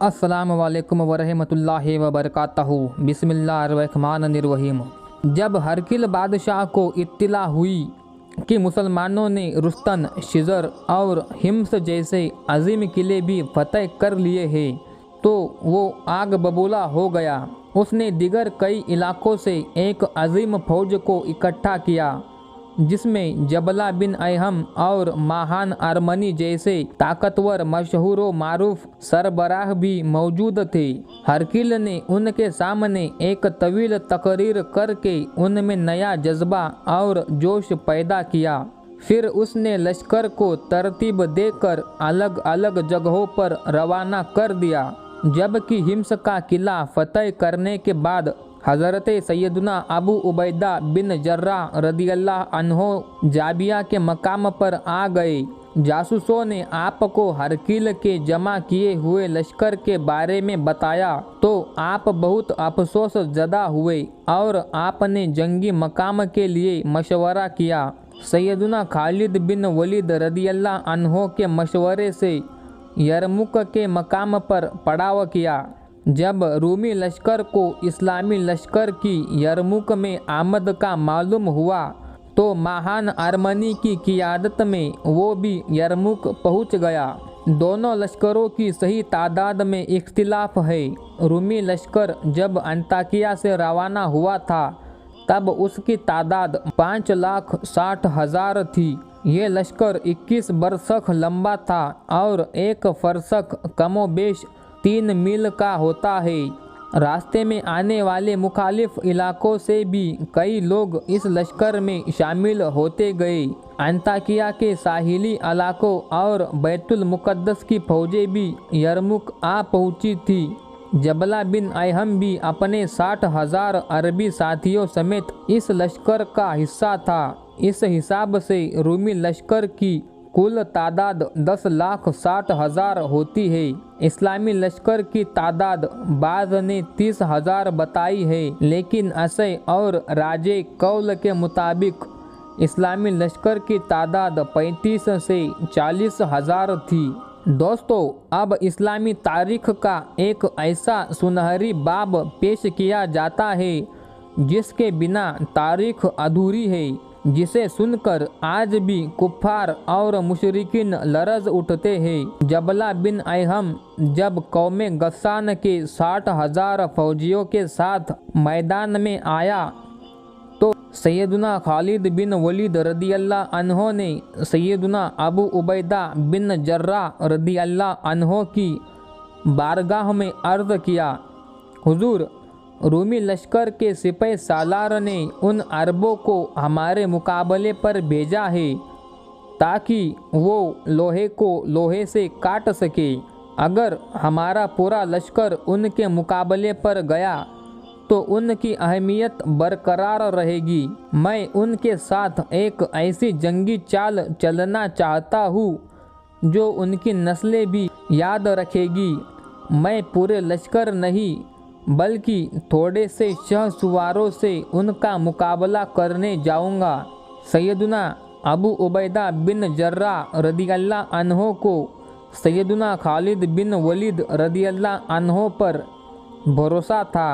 अस्सलामु अलैकुम वरहमतुल्लाहि वबरकातहू। बिस्मिल्लाहिर्रहमानिर्रहीम। जब हरकिल बादशाह को इत्तिला हुई कि मुसलमानों ने रुस्तन, शिजर और हिम्स जैसे अजीम किले भी फतह कर लिए हैं, तो वो आग बबूला हो गया। उसने दिगर कई इलाकों से एक अजीम फौज को इकट्ठा किया, जिसमें जबला बिन अहम और महान अरमनी जैसे ताकतवर मशहूर व मारूफ सरबराह भी मौजूद थे। हरकिल ने उनके सामने एक तवील तकरीर करके उनमें नया जज्बा और जोश पैदा किया। फिर उसने लश्कर को तरतीब देकर अलग अलग जगहों पर रवाना कर दिया। जबकि हिम्स का किला फतह करने के बाद हज़रत सैयदना अबू उबैदा बिन जर्राह रदियल्लाहु अन्हो जाबिया के मकाम पर आ गए। जासूसों ने आपको हरकिल के जमा किए हुए लश्कर के बारे में बताया तो आप बहुत अफसोस ज़दा हुए और आपने जंगी मकाम के लिए मशवरा किया। सैयदना खालिद बिन वलीद रदियल्लाहु अन्हो के मशवरे से यरमुक के मकाम पर पड़ाव किया। जब रूमी लश्कर को इस्लामी लश्कर की यरमुक में आमद का मालूम हुआ तो महान अरमनी की क़ियादत में वो भी यरमुक पहुंच गया। दोनों लश्करों की सही तादाद में इख्तिलाफ है। रूमी लश्कर जब अंताकिया से रवाना हुआ था तब उसकी तादाद 5,60,000 थी। ये लश्कर 21 बरसख लंबा था और एक फरसख कमोबेश 3 मील का होता है। रास्ते में आने वाले मुखालिफ इलाकों से भी कई लोग इस लश्कर में शामिल होते गए। अंताकिया के साहिली इलाकों और बैतुल मुक़द्दस की फौजें भी यरमुक आ पहुंची थी। जबला बिन अहम भी अपने 60,000 अरबी साथियों समेत इस लश्कर का हिस्सा था। इस हिसाब से रूमी लश्कर की कुल तादाद 10,60,000 होती है। इस्लामी लश्कर की तादाद बाज़ ने 30,000 बताई है, लेकिन असै और राजे कौल के मुताबिक इस्लामी लश्कर की तादाद 35 से 40,000 थी। दोस्तों, अब इस्लामी तारीख का एक ऐसा सुनहरी बाब पेश किया जाता है जिसके बिना तारीख अधूरी है, जिसे सुनकर आज भी कुफ्फार और मुशरिकीन लरज़ उठते हैं। जबला बिन अहम जब कौमे गस्सान के 60,000 फौजियों के साथ मैदान में आया तो सैयदना खालिद बिन वलीद रदियल्लाहु अन्हो ने सैयदना अबू उबैदा बिन जर्राह रदियल्लाहु अन्हो की बारगाह में अर्ज़ किया, हुजूर, रूमी लश्कर के सिपह सालार ने उन अरबों को हमारे मुकाबले पर भेजा है ताकि वो लोहे को लोहे से काट सके। अगर हमारा पूरा लश्कर उनके मुकाबले पर गया तो उनकी अहमियत बरकरार रहेगी। मैं उनके साथ एक ऐसी जंगी चाल चलना चाहता हूँ जो उनकी नस्लें भी याद रखेगी। मैं पूरे लश्कर नहीं बल्कि थोड़े से शहसवारों से उनका मुकाबला करने जाऊंगा। सैयदना अबू उबैदा बिन जर्राह रदियल्लाहु अन्हो को सैयदना खालिद बिन वलीद रदियल्लाहु अन्हो पर भरोसा था,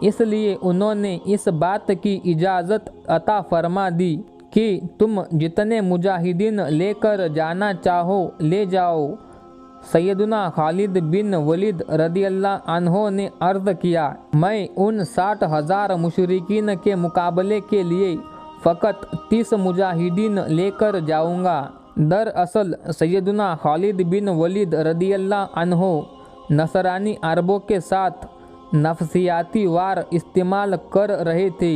इसलिए उन्होंने इस बात की इजाज़त अता फरमा दी कि तुम जितने मुजाहिदीन लेकर जाना चाहो ले जाओ। सैयदना खालिद बिन वलीद रदियल्लाहु अन्हो ने अर्ज़ किया, मैं उन 60,000 मुशरिकीन के मुकाबले के लिए फ़कत 30 मुजाहिदीन लेकर जाऊंगा। दरअसल सैयदना खालिद बिन वलीद रदियल्लाहु अन्हो नसरानी अरबों के साथ नफसियाती वार इस्तेमाल कर रहे थे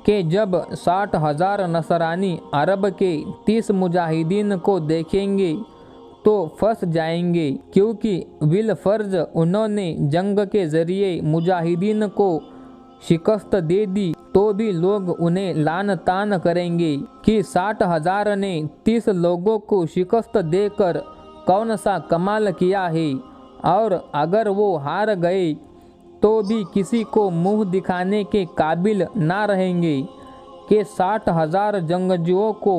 कि जब 60,000 नसरानी अरब के 30 मुजाहिदीन को देखेंगे तो फंस जाएंगे, क्योंकि बिल फर्ज उन्होंने जंग के ज़रिए मुजाहिदीन को शिकस्त दे दी तो भी लोग उन्हें लान तान करेंगे कि 60,000 ने 30 लोगों को शिकस्त देकर कौन सा कमाल किया है। और अगर वो हार गए तो भी किसी को मुंह दिखाने के काबिल ना रहेंगे कि 60,000 जंगजुओं को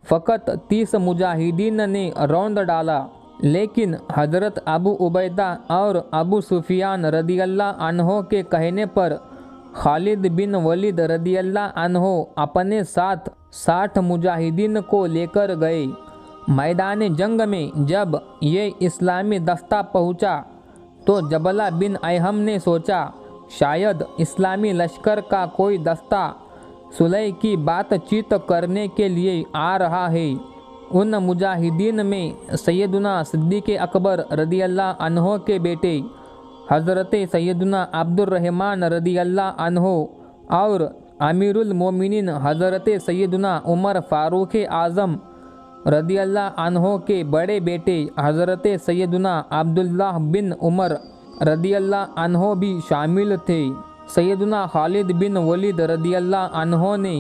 फ़कत 30 मुजाहिदीन ने रौंद डाला। लेकिन हज़रत अबू उबैदा और अबू सुफियान रदियल्लाह अन्हो के कहने पर खालिद बिन वलीद रदियल्लाह अन्हो अपने साथ 60 मुजाहिदीन को लेकर गए। मैदान जंग में जब ये इस्लामी दस्ता पहुंचा तो जबला बिन अयहम ने सोचा शायद इस्लामी लश्कर का कोई दस्ता सुलह की बातचीत करने के लिए आ रहा है। उन मुजाहिदीन में सैयदुना सिद्दीक़ अकबर रदियल्लाह अन्हो के बेटे हज़रत सैयदुना अब्दुर्रहमान रदियल्लाह अन्हो और अमीरुल मोमिनीन हज़रत सैयदुना उमर फ़ारूक आज़म रदियल्लाह अन्हो के बड़े बेटे हज़रत सैयदुना अब्दुल्लाह बिन उमर रदियल्लाह अन्हो भी शामिल थे। सैयदुना खालिद बिन वलीद रदियल्लाह अन्हो ने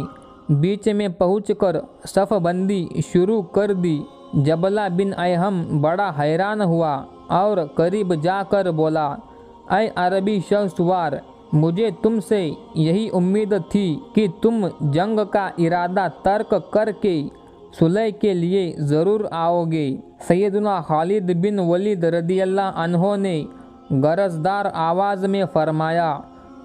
बीच में पहुंचकर सफ़बंदी शुरू कर दी। जबला बिन अयहम बड़ा हैरान हुआ और करीब जाकर बोला, ऐ अरबी शहसवार, मुझे तुमसे यही उम्मीद थी कि तुम जंग का इरादा तर्क करके सुलह के लिए ज़रूर आओगे। सैयदुना खालिद बिन वलीद रदियल्लाह अन्हो ने गरजदार आवाज़ में फरमाया,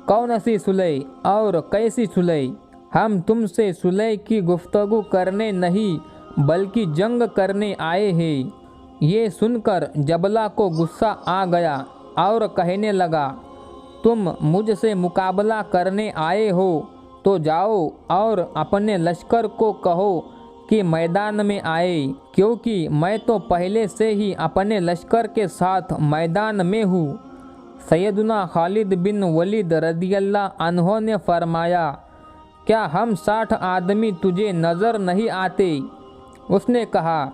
कौन सी सुलह और कैसी सुलह? हम तुमसे सुलह की गुफ्तगू करने नहीं बल्कि जंग करने आए हैं। ये सुनकर जबला को गुस्सा आ गया और कहने लगा, तुम मुझसे मुकाबला करने आए हो तो जाओ और अपने लश्कर को कहो कि मैदान में आए, क्योंकि मैं तो पहले से ही अपने लश्कर के साथ मैदान में हूँ। सैयदुना खालिद बिन वलीद रदियल्लाह अन्हो ने फरमाया, क्या हम 60 आदमी तुझे नज़र नहीं आते? उसने कहा,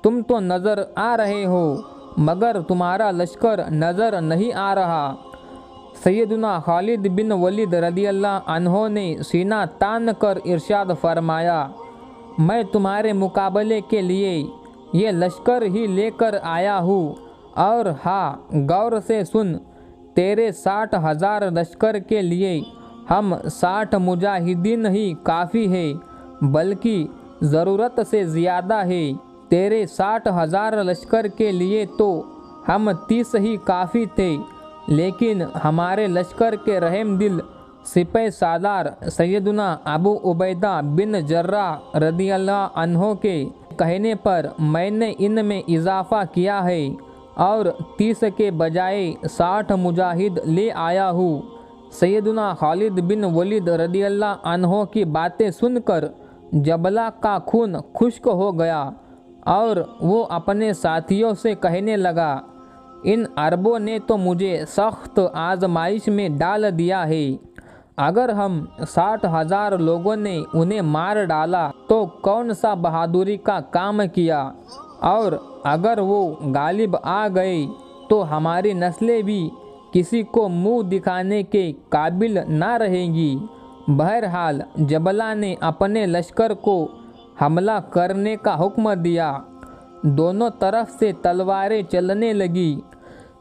तुम तो नज़र आ रहे हो मगर तुम्हारा लश्कर नज़र नहीं आ रहा। सैयदुना खालिद बिन वलीद रदियल्लाह अन्हो ने सीना तान कर इरशाद फरमाया, मैं तुम्हारे मुकाबले के लिए ये लश्कर ही लेकर आया हूँ। और हाँ, गौर से सुन, तेरे 60,000 लश्कर के लिए हम 60 मुजाहिदीन ही काफ़ी है, बल्कि ज़रूरत से ज़्यादा है। तेरे 60,000 लश्कर के लिए तो हम 30 ही काफ़ी थे, लेकिन हमारे लश्कर के रहम दिल सिपह सालार सैयदुना अबू उबैदा बिन जर्राह रदियल्लाह अन्हो के कहने पर मैंने इनमें इजाफ़ा किया है और 30 के बजाय 60 मुजाहिद ले आया हूँ। सैयदुना खालिद बिन वलीद रदियल्लाह अन्हो की बातें सुनकर जबला का खून खुश्क हो गया और वो अपने साथियों से कहने लगा, इन अरबों ने तो मुझे सख्त आजमाइश में डाल दिया है। अगर हम 60,000 लोगों ने उन्हें मार डाला तो कौन सा बहादुरी का काम किया, और अगर वो गालिब आ गए तो हमारी नस्लें भी किसी को मुंह दिखाने के काबिल ना रहेंगी। बहरहाल जबला ने अपने लश्कर को हमला करने का हुक्म दिया। दोनों तरफ से तलवारें चलने लगी।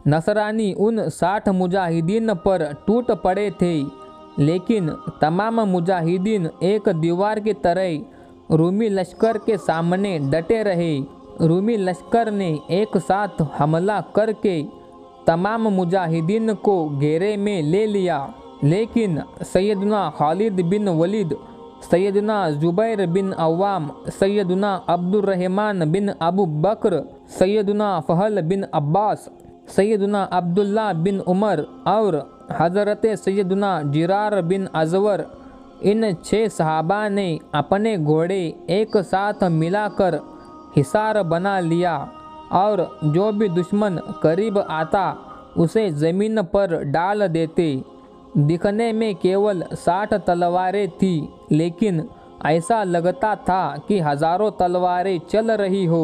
नसरानी उन 60 मुजाहिदीन पर टूट पड़े थे, लेकिन तमाम मुजाहिदीन एक दीवार की तरह रूमी लश्कर के सामने डटे रहे। रूमी लश्कर ने एक साथ हमला करके तमाम मुजाहिदीन को घेरे में ले लिया, लेकिन सैयदुना खालिद बिन वलीद, सैयदुना जुबैर बिन अव्वाम, सैयदुना अब्दुर्रहमान बिन अबू बकर, सैयदुना फहल बिन अब्बास, सैयदुना अब्दुल्ला बिन उमर और हज़रत सैयदुना जिरार बिन अजवर, इन 6 सहाबा ने अपने घोड़े एक साथ मिलाकर हिसार बना लिया और जो भी दुश्मन करीब आता उसे ज़मीन पर डाल देते। दिखने में केवल 60 तलवारें थी, लेकिन ऐसा लगता था कि हज़ारों तलवारें चल रही हो।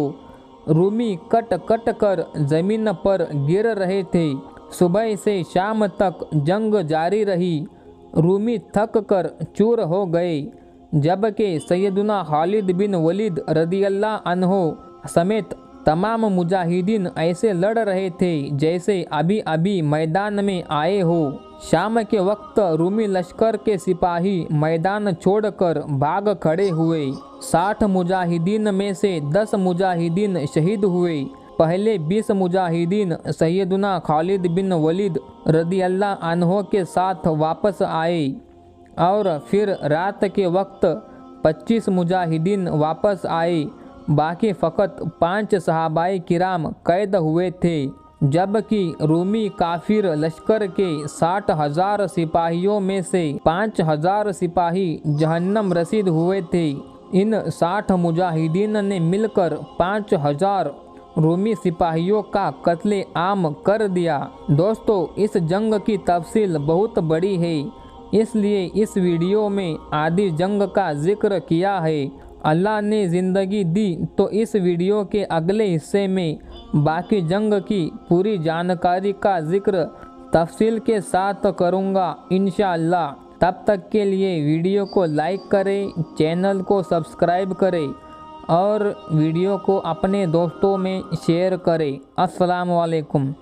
रूमी कट कट कर ज़मीन पर गिर रहे थे। सुबह से शाम तक जंग जारी रही। रूमी थक कर चूर हो गए, जबकि सैयदुना खालिद बिन वलीद रदियल्लाह अन्हो समेत तमाम मुजाहिदीन ऐसे लड़ रहे थे जैसे अभी अभी मैदान में आए हो। शाम के वक्त रूमी लश्कर के सिपाही मैदान छोड़कर भाग खड़े हुए। 60 मुजाहिदीन में से 10 मुजाहिदीन शहीद हुए, पहले 20 मुजाहिदीन सैयदुना खालिद बिन वलीद रदियल्लाहु अन्हो के साथ वापस आए और फिर रात के वक्त 25 मुजाहिदीन वापस आए। बाकी फ़कत 5 सहाबाए किराम कैद हुए थे, जबकि रूमी काफिर लश्कर के 60,000 सिपाहियों में से 5,000 सिपाही जहन्नम रसीद हुए थे। इन 60 मुजाहिदीन ने मिलकर 5,000 रूमी सिपाहियों का कत्ले आम कर दिया। दोस्तों, इस जंग की तफसील बहुत बड़ी है, इसलिए इस वीडियो में आधी जंग का जिक्र किया है। अल्लाह ने ज़िंदगी दी तो इस वीडियो के अगले हिस्से में बाकी जंग की पूरी जानकारी का जिक्र तफसील के साथ करूँगा इंशाअल्लाह। तब तक के लिए वीडियो को लाइक करें, चैनल को सब्सक्राइब करें और वीडियो को अपने दोस्तों में शेयर करें। अस्सलाम वालेकुम।